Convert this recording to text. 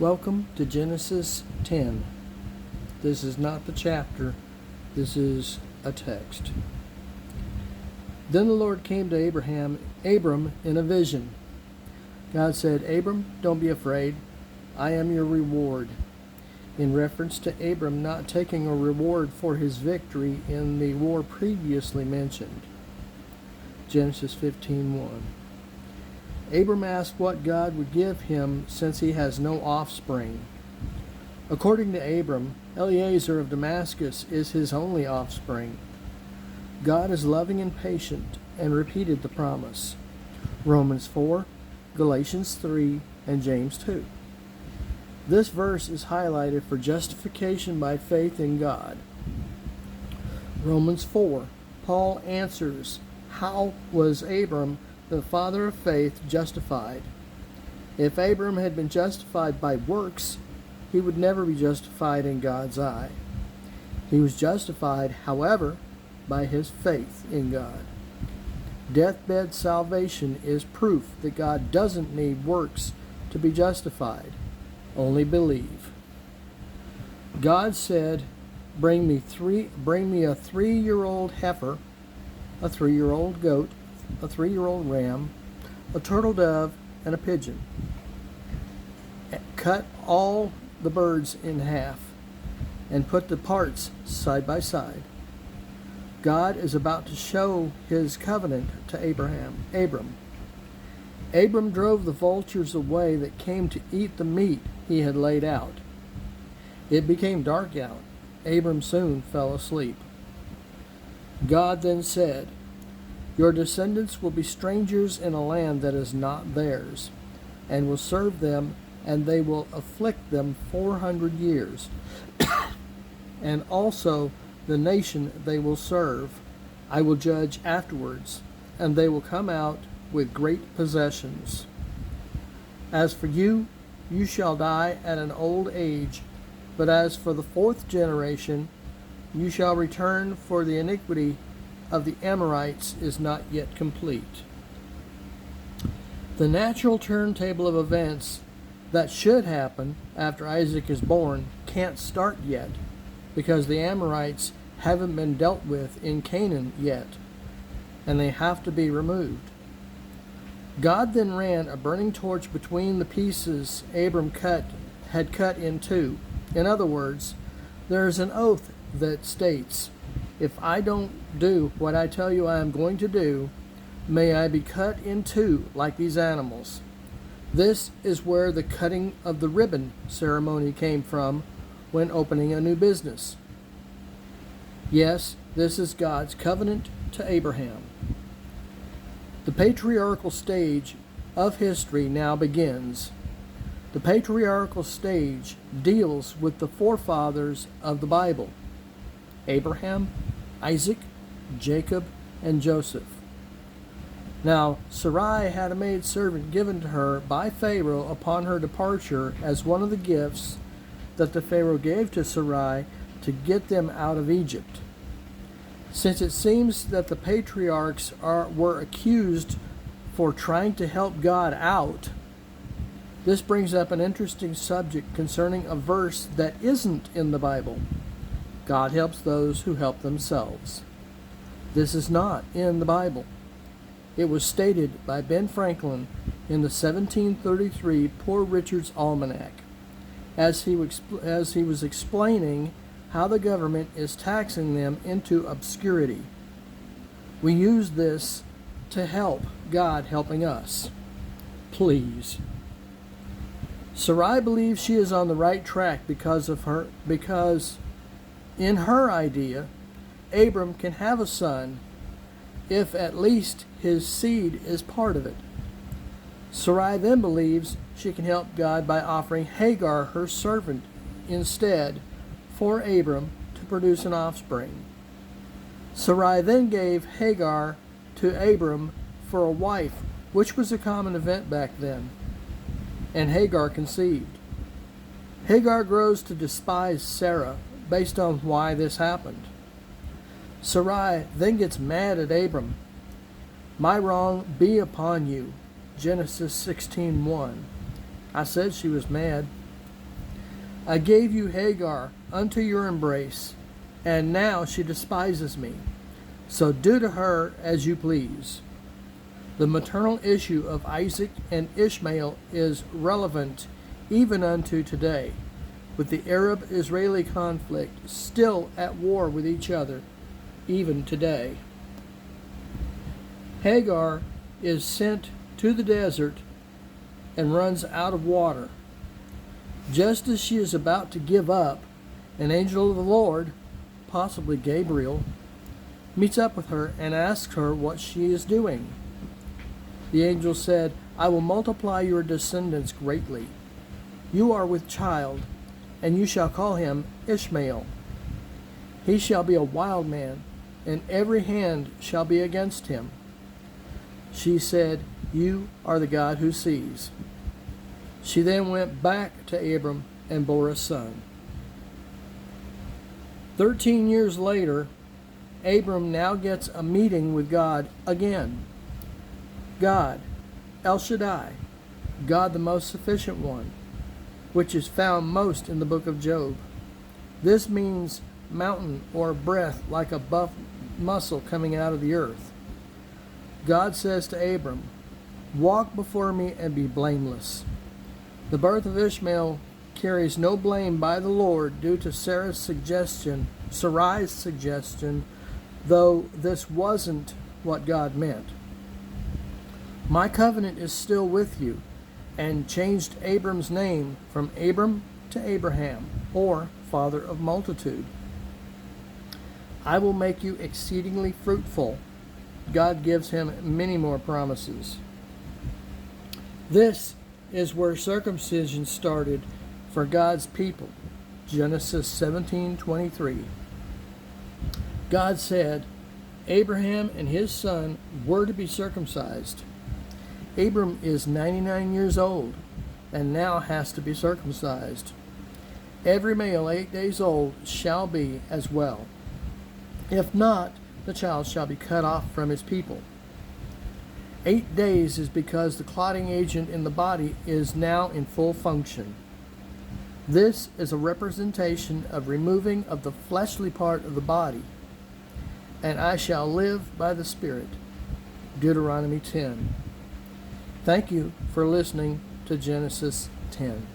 Welcome to Genesis 10. This is not the chapter, this is a text. Then the Lord came to Abram in a vision. God said, Abram, don't be afraid. I am your reward. In reference to Abram not taking a reward for his victory in the war previously mentioned. Genesis 15:1. Abram asked what God would give him since he has no offspring. According to Abram, Eliezer of Damascus is his only offspring. God is loving and patient and repeated the promise. Romans 4, Galatians 3, and James 2. This verse is highlighted for justification by faith in God. Romans 4, Paul answers, how was Abram, the father of faith, justified? If Abram had been justified by works, he would never be justified in God's eye. He was justified, however, by his faith in God. Deathbed salvation is proof that God doesn't need works to be justified. Only believe. God said, bring me a 3-year-old heifer, a 3-year-old goat, a 3-year-old ram, a turtle dove, and a pigeon. Cut all the birds in half and put the parts side by side. God is about to show his covenant to Abram. Abram drove the vultures away that came to eat the meat he had laid out. It became dark out. Abram soon fell asleep. God then said, your descendants will be strangers in a land that is not theirs, and will serve them, and they will afflict them 400 years. And also the nation they will serve I will judge afterwards, and they will come out with great possessions. As for you, you shall die at an old age, but as for the 4th generation, you shall return, for the iniquity of the Amorites is not yet complete. The natural turntable of events that should happen after Isaac is born can't start yet, because the Amorites haven't been dealt with in Canaan yet, and they have to be removed. God then ran a burning torch between the pieces Abram had cut in two. In other words, there is an oath that states, if I don't do what I tell you I am going to do, may I be cut in two like these animals. This is where the cutting of the ribbon ceremony came from when opening a new business. Yes, this is God's covenant to Abraham. The patriarchal stage of history now begins. The patriarchal stage deals with the forefathers of the Bible: Abraham, Isaac, Jacob, and Joseph. Now, Sarai had a maidservant given to her by Pharaoh upon her departure as one of the gifts that the Pharaoh gave to Sarai to get them out of Egypt. Since it seems that the patriarchs were accused for trying to help God out, this brings up an interesting subject concerning a verse that isn't in the Bible. God helps those who help themselves. This is not in the Bible. It was stated by Ben Franklin in the 1733 Poor Richard's Almanac, as he was explaining how the government is taxing them into obscurity. We use this to help God helping us. Please. Sarai believes she is on the right track because in her idea, Abram can have a son if at least his seed is part of it. Sarai then believes she can help God by offering Hagar, her servant, instead for Abram to produce an offspring. Sarai then gave Hagar to Abram for a wife, which was a common event back then, and Hagar conceived. Hagar grows to despise Sarah based on why this happened. Sarai then gets mad at Abram. My wrong be upon you. Genesis 16:1. I said she was mad. I gave you Hagar unto your embrace, and now she despises me. So do to her as you please. The maternal issue of Isaac and Ishmael is relevant even unto today, with the Arab-Israeli conflict still at war with each other, even today. Hagar is sent to the desert and runs out of water. Just as she is about to give up, an angel of the Lord, possibly Gabriel, meets up with her and asks her what she is doing. The angel said, I will multiply your descendants greatly. You are with child, and you shall call him Ishmael. He shall be a wild man, and every hand shall be against him. She said, You are the God who sees. She then went back to Abram and bore a son. 13 years later, Abram now gets a meeting with God again. God, El Shaddai, God the most sufficient one, which is found most in the book of Job. This means mountain or breath like a buff muscle coming out of the earth. God says to Abram, Walk before me and be blameless. The birth of Ishmael carries no blame by the Lord due to Sarai's suggestion, though this wasn't what God meant. My covenant is still with you, and changed Abram's name from Abram to Abraham, or father of multitude. I will make you exceedingly fruitful. God gives him many more promises. This is where circumcision started for God's people. Genesis 17:23. God said Abraham and his son were to be circumcised. Abram is 99 years old and now has to be circumcised. Every male 8 days old shall be as well. If not, the child shall be cut off from his people. 8 days is because the clotting agent in the body is now in full function. This is a representation of removing of the fleshly part of the body. And I shall live by the Spirit. Deuteronomy 10. Thank you for listening to Genesis 10.